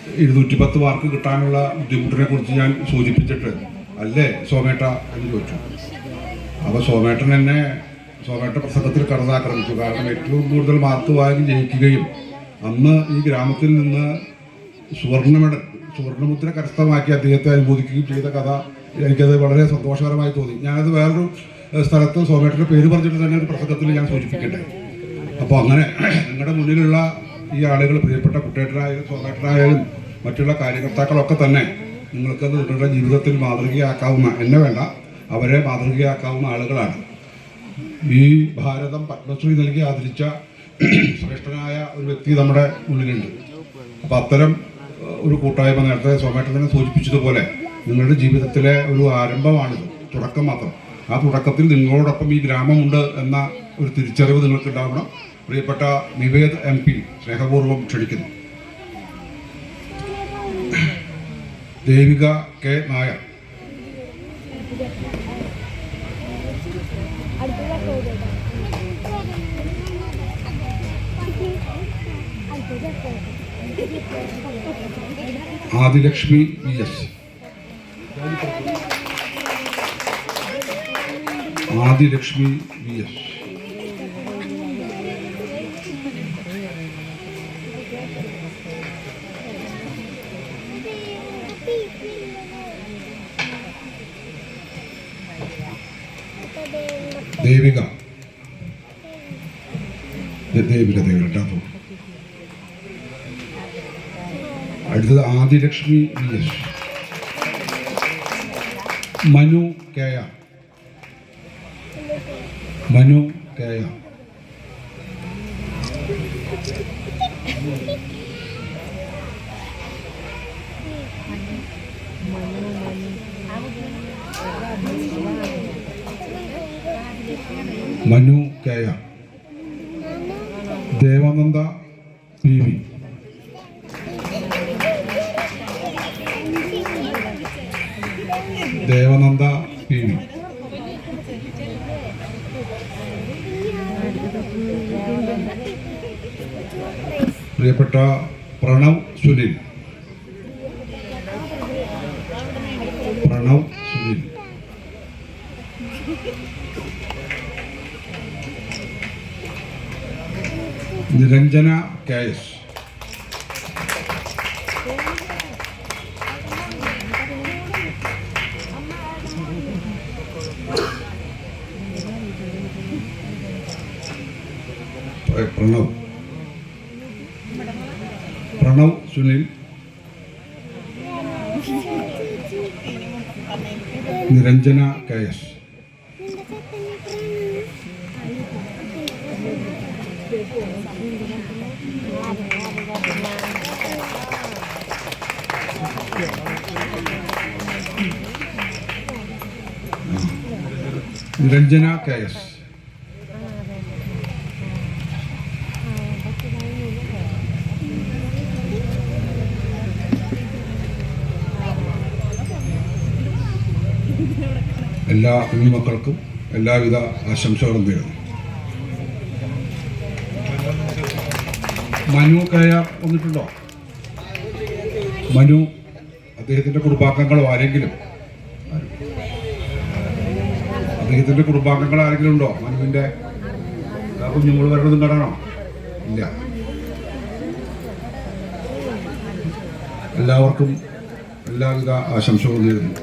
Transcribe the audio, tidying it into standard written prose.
210 mark കിട്ടാനുള്ള ബുദ്ധിമുട്ടിനെ കുറിച്ച് ഞാൻ സൂചിപ്പിച്ചിട്ട് അല്ലേ സോമേട്ട എന്ന് ചോദിച്ചു. അപ്പോൾ സോമേട്ട പ്രസംഗത്തിൽ കടന്നാക്രമിച്ചു. കാരണം ഏറ്റവും കൂടുതൽ മാർക്ക് വാങ്ങി ജയിക്കുകയും അന്ന് ഈ ഗ്രാമത്തിൽ നിന്ന് സുവർണ്ണമുദ്ര കരസ്ഥമാക്കി അദ്ദേഹത്തെ അനുമോദിക്കുകയും ചെയ്ത കഥ എനിക്കത് വളരെ സന്തോഷകരമായി തോന്നി. ഞാനത് വേറൊരു സ്ഥലത്ത് സോമേട്ടൻ്റെ പേര് പറഞ്ഞിട്ട് തന്നെ ഒരു പ്രസംഗത്തിൽ ഞാൻ സൂചിപ്പിക്കട്ടെ. അപ്പോൾ അങ്ങനെ നിങ്ങളുടെ മുന്നിലുള്ള ഈ ആളുകൾ, പ്രിയപ്പെട്ട കുട്ടേട്ടനായാലും സോമേട്ടനായാലും മറ്റുള്ള കാര്യകർത്താക്കളൊക്കെ തന്നെ നിങ്ങൾക്കത് നിങ്ങളുടെ ജീവിതത്തിൽ മാതൃകയാക്കാവുന്ന, എന്നെ വേണ്ട, അവരെ മാതൃകയാക്കാവുന്ന ആളുകളാണ്. ഈ ഭാരതം പത്മശ്രീ നൽകി ആദരിച്ച ശ്രേഷ്ഠനായ ഒരു വ്യക്തി നമ്മുടെ മുന്നിലുണ്ട്. അപ്പം അത്തരം ഒരു കൂട്ടായ്മ നേരത്തെ സോമേട്ടൻ തന്നെ സൂചിപ്പിച്ചതുപോലെ നിങ്ങളുടെ ജീവിതത്തിലെ ഒരു ആരംഭമാണിത്, തുടക്കം മാത്രം. ആ തുടക്കത്തിൽ നിങ്ങളോടൊപ്പം ഈ ഗ്രാമമുണ്ട് എന്ന ഒരു തിരിച്ചറിവ് നിങ്ങൾക്കുണ്ടാവണം. പ്രിയപ്പെട്ട നിവേദ് MP സ്നേഹപൂർവ്വം ക്ഷണിക്കുന്നു. Devika K. Nair. Adilakshmi VS. Adilakshmi VS. Devika കേട്ടോ. അടുത്തത് Adilakshmi VS. Manu KR. Manu KR. Manu KR. Devananda PV. Devananda PV. പ്രിയപ്പെട്ട Pranav Sunil. Niranjana KS. Pranav Sunil. Niranjana KS. Niranjana KS. എല്ലാ കുഞ്ഞുമക്കൾക്കും എല്ലാവിധ ആശംസകളും നേരുന്നു. മനു KR വന്നിട്ടുണ്ടോ? മനു, അദ്ദേഹത്തിൻ്റെ കുടുംബാംഗങ്ങളോ ആരെങ്കിലും, അദ്ദേഹത്തിൻ്റെ കുടുംബാംഗങ്ങൾ ആരെങ്കിലും ഉണ്ടോ? മനുവിൻ്റെ കുഞ്ഞുങ്ങൾ വരണതും കാണാനോ? ഇല്ല. എല്ലാവർക്കും എല്ലാവിധ ആശംസകളും നേരുന്നു.